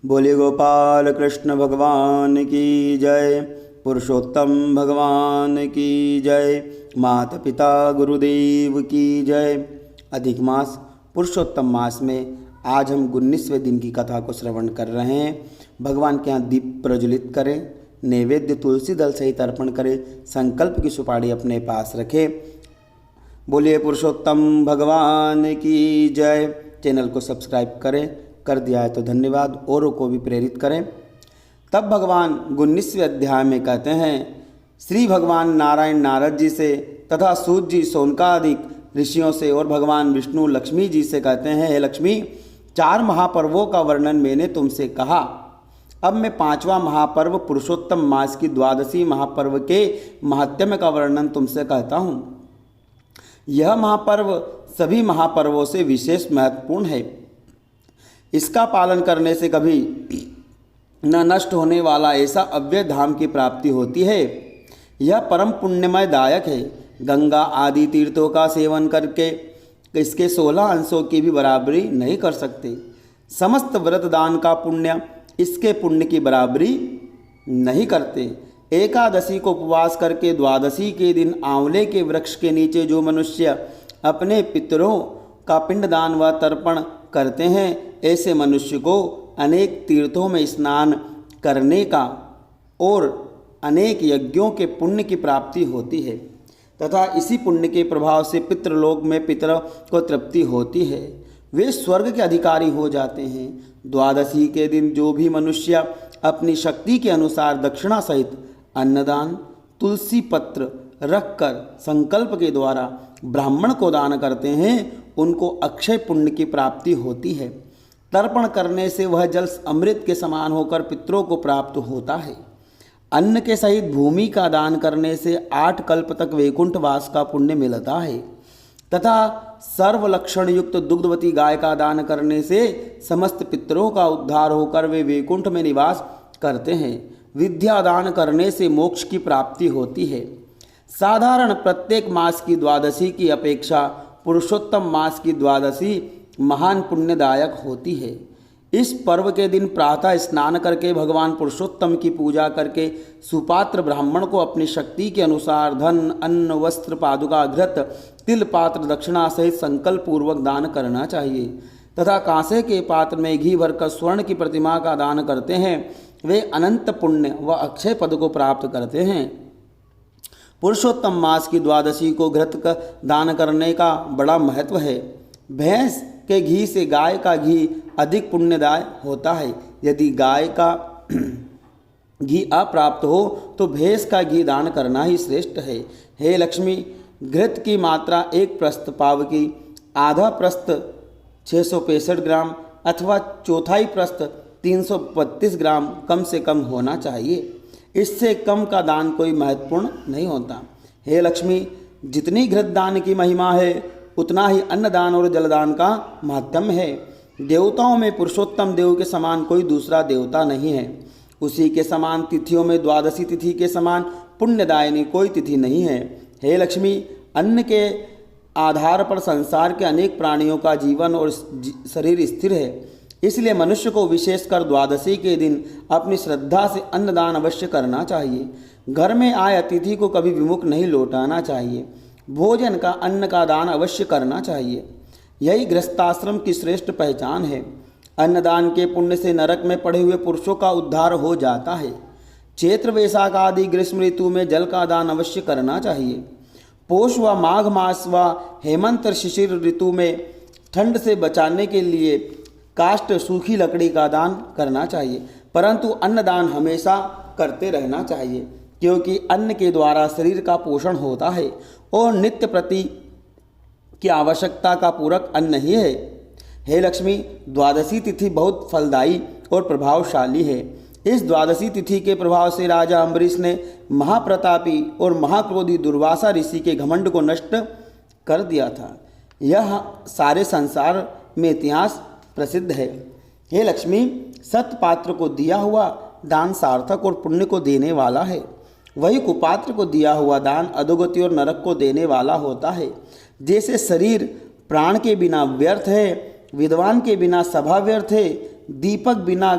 बोले गोपाल कृष्ण भगवान की जय। पुरुषोत्तम भगवान की जय। माता पिता गुरुदेव की जय। अधिक मास पुरुषोत्तम मास में आज हम 19वें दिन की कथा को श्रवण कर रहे हैं। भगवान के यहाँ दीप प्रज्वलित करें, नैवेद्य तुलसी दल सहित अर्पण करें, संकल्प की सुपारी अपने पास रखें। बोलिए पुरुषोत्तम भगवान की जय। चैनल को सब्सक्राइब करें, कर दिया है तो धन्यवाद, औरों को भी प्रेरित करें। तब भगवान 19वें अध्याय में कहते हैं, श्री भगवान नारायण नारद जी से तथा सूत जी सौनकादिक ऋषियों से और भगवान विष्णु लक्ष्मी जी से कहते हैं, हे लक्ष्मी, 4 महापर्वों का वर्णन मैंने तुमसे कहा। अब मैं 5वां महापर्व पुरुषोत्तम मास की 12वीं महापर्व के महात्म्य का वर्णन तुमसे कहता हूँ। यह महापर्व सभी महापर्वों से विशेष महत्वपूर्ण है। इसका पालन करने से कभी न नष्ट होने वाला ऐसा अव्यय धाम की प्राप्ति होती है। यह परम पुण्यमय दायक है। गंगा आदि तीर्थों का सेवन करके इसके 16 अंशों की भी बराबरी नहीं कर सकते। समस्त व्रत दान का पुण्य इसके पुण्य की बराबरी नहीं करते। एकादशी को उपवास करके द्वादशी के दिन आंवले के वृक्ष के नीचे जो मनुष्य अपने पितरों का पिंडदान व तर्पण करते हैं, ऐसे मनुष्य को अनेक तीर्थों में स्नान करने का और अनेक यज्ञों के पुण्य की प्राप्ति होती है तथा इसी पुण्य के प्रभाव से पितृलोक में पितर को तृप्ति होती है। वे स्वर्ग के अधिकारी हो जाते हैं। द्वादशी के दिन जो भी मनुष्य अपनी शक्ति के अनुसार दक्षिणा सहित अन्नदान, तुलसी पत्र रखकर संकल्प के द्वारा ब्राह्मण को दान करते हैं, उनको अक्षय पुण्य की प्राप्ति होती है। तर्पण करने से वह जल अमृत के समान होकर पितरों को प्राप्त होता है। अन्न के सहित भूमि का दान करने से 8 कल्प तक वैकुंठ वास का पुण्य मिलता है तथा सर्व लक्षण युक्त दुग्धवती गाय का दान करने से समस्त पितरों का उद्धार होकर वे वैकुंठ में निवास करते हैं। विद्या दान करने से मोक्ष की प्राप्ति होती है। साधारण प्रत्येक मास की द्वादशी की अपेक्षा पुरुषोत्तम मास की द्वादशी महान पुण्यदायक होती है। इस पर्व के दिन प्रातः स्नान करके भगवान पुरुषोत्तम की पूजा करके सुपात्र ब्राह्मण को अपनी शक्ति के अनुसार धन, अन्न, वस्त्र, पादुका, घृत, तिल पात्र दक्षिणा सहित संकल्प पूर्वक दान करना चाहिए तथा कांसे के पात्र में घी भरकर स्वर्ण की प्रतिमा का दान करते हैं, वे अनंत पुण्य व अक्षय पद को प्राप्त करते हैं। पुरुषोत्तम मास की द्वादशी को घृत का दान करने का बड़ा महत्व है। भैंस के घी से गाय का घी अधिक पुण्यदाय होता है। यदि गाय का घी अप्राप्त हो तो भैंस का घी दान करना ही श्रेष्ठ है। हे लक्ष्मी, घृत की मात्रा 1 प्रस्थ पाव की, आधा प्रस्थ 665 ग्राम अथवा चौथाई प्रस्थ 332 ग्राम कम से कम होना चाहिए। इससे कम का दान कोई महत्वपूर्ण नहीं होता। हे लक्ष्मी, जितनी घृत दान की महिमा है उतना ही अन्नदान और जलदान का महत्म है। देवताओं में पुरुषोत्तम देव के समान कोई दूसरा देवता नहीं है। उसी के समान तिथियों में द्वादशी तिथि के समान पुण्यदायिनी कोई तिथि नहीं है। हे लक्ष्मी, अन्न के आधार पर संसार के अनेक प्राणियों का जीवन और शरीर स्थिर है। इसलिए मनुष्य को विशेषकर द्वादशी के दिन अपनी श्रद्धा से अन्नदान अवश्य करना चाहिए। घर में आए अतिथि को कभी विमुख नहीं लौटाना चाहिए। भोजन का, अन्न का दान अवश्य करना चाहिए। यही गृहस्थाश्रम की श्रेष्ठ पहचान है। अन्नदान के पुण्य से नरक में पड़े हुए पुरुषों का उद्धार हो जाता है। चैत्र वैशाख आदि ग्रीष्म ऋतु में जल का दान अवश्य करना चाहिए। पौष व माघ मास व हेमंत शिशिर ऋतु में ठंड से बचाने के लिए काष्ठ सूखी लकड़ी का दान करना चाहिए, परंतु अन्नदान हमेशा करते रहना चाहिए, क्योंकि अन्न के द्वारा शरीर का पोषण होता है और नित्य प्रति की आवश्यकता का पूरक अन्न ही है। हे लक्ष्मी, द्वादशी तिथि बहुत फलदायी और प्रभावशाली है। इस द्वादशी तिथि के प्रभाव से राजा अम्बरीश ने महाप्रतापी और महाक्रोधी दुर्वासा ऋषि के घमंड को नष्ट कर दिया था। यह सारे संसार में इतिहास प्रसिद्ध है। हे लक्ष्मी, सत्पात्र को दिया हुआ दान सार्थक और पुण्य को देने वाला है। वही कुपात्र को दिया हुआ दान अधोगति और नरक को देने वाला होता है। जैसे शरीर प्राण के बिना व्यर्थ है, विद्वान के बिना सभा व्यर्थ है, दीपक बिना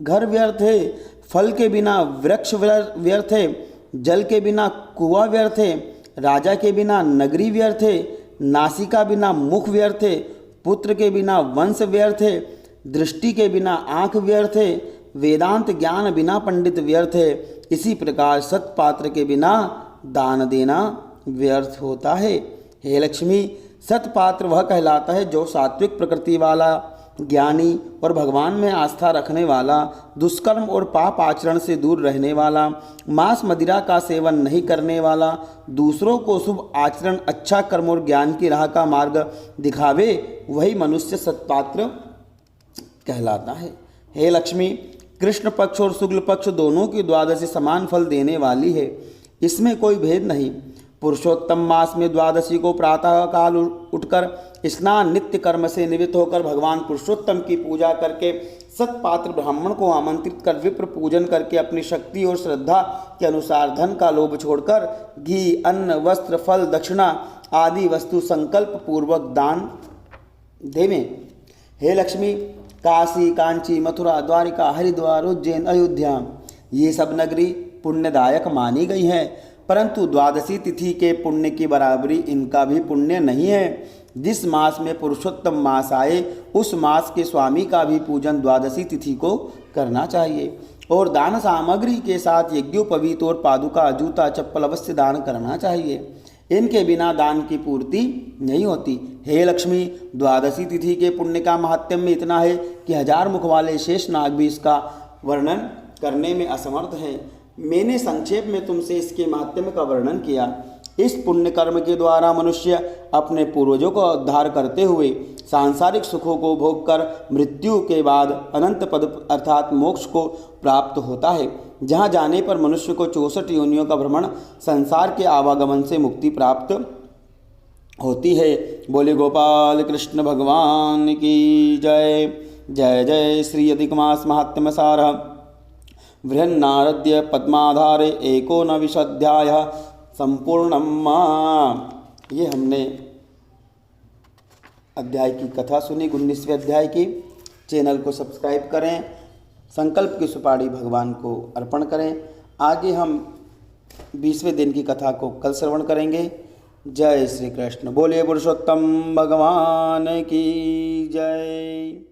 घर व्यर्थ है, फल के बिना वृक्ष व्यर्थ है, जल के बिना कुआं व्यर्थ है, राजा के बिना नगरी व्यर्थ है, नासिका बिना मुख व्यर्थ है, पुत्र के बिना वंश व्यर्थ है, दृष्टि के बिना आँख व्यर्थ है, वेदांत ज्ञान बिना पंडित व्यर्थ है। इसी प्रकार सत्पात्र के बिना दान देना व्यर्थ होता है। हे लक्ष्मी, सत्पात्र वह कहलाता है जो सात्विक प्रकृति वाला, ज्ञानी और भगवान में आस्था रखने वाला, दुष्कर्म और पाप आचरण से दूर रहने वाला, मांस मदिरा का सेवन नहीं करने वाला, दूसरों को शुभ आचरण, अच्छा कर्म और ज्ञान की राह का मार्ग दिखावे, वही मनुष्य सत्पात्र कहलाता है। हे लक्ष्मी, कृष्ण पक्ष और शुक्ल पक्ष दोनों की द्वादशी समान फल देने वाली है, इसमें कोई भेद नहीं। पुरुषोत्तम मास में द्वादशी को प्रातः काल उठकर स्नान नित्य कर्म से निवृत्त होकर भगवान पुरुषोत्तम की पूजा करके सत्पात्र ब्राह्मण को आमंत्रित कर विप्र पूजन करके अपनी शक्ति और श्रद्धा के अनुसार धन का लोभ छोड़कर घी, अन्न, वस्त्र, फल, दक्षिणा आदि वस्तु संकल्प पूर्वक दान देवें। हे लक्ष्मी, काशी, कांची, मथुरा, द्वारिका, हरिद्वार, उज्जैन, अयोध्या ये सब नगरी पुण्यदायक मानी गई हैं, परंतु द्वादशी तिथि के पुण्य की बराबरी इनका भी पुण्य नहीं है। जिस मास में पुरुषोत्तम मास आए उस मास के स्वामी का भी पूजन द्वादशी तिथि को करना चाहिए और दान सामग्री के साथ यज्ञोपवीत और पादुका, जूता, चप्पल अवश्य दान करना चाहिए। इनके बिना दान की पूर्ति नहीं होती। हे लक्ष्मी, द्वादशी तिथि के पुण्य का महात्म्य इतना है कि 1000 मुख वाले शेष नाग भी इसका वर्णन करने में असमर्थ हैं। मैंने संक्षेप में तुमसे इसके महात्म्य का वर्णन किया। इस पुण्य कर्म के द्वारा मनुष्य अपने पूर्वजों का उद्धार करते हुए सांसारिक सुखों को भोग कर मृत्यु के बाद अनंत पद अर्थात मोक्ष को प्राप्त होता है, जहाँ जाने पर मनुष्य को 64 योनियों का भ्रमण, संसार के आवागमन से मुक्ति प्राप्त होती है। बोले गोपाल कृष्ण भगवान की जय। जय जय श्री अधिक मास महात्म्य सार बृहन्नारद्य पद्माधारे एकोनविंशाध्याय संपूर्णम्। ये हमने अध्याय की कथा सुनी, 19वें अध्याय की। चैनल को सब्सक्राइब करें, संकल्प की सुपारी भगवान को अर्पण करें। आगे हम 20वें दिन की कथा को कल श्रवण करेंगे। जय श्री कृष्ण। बोले पुरुषोत्तम भगवान की जय।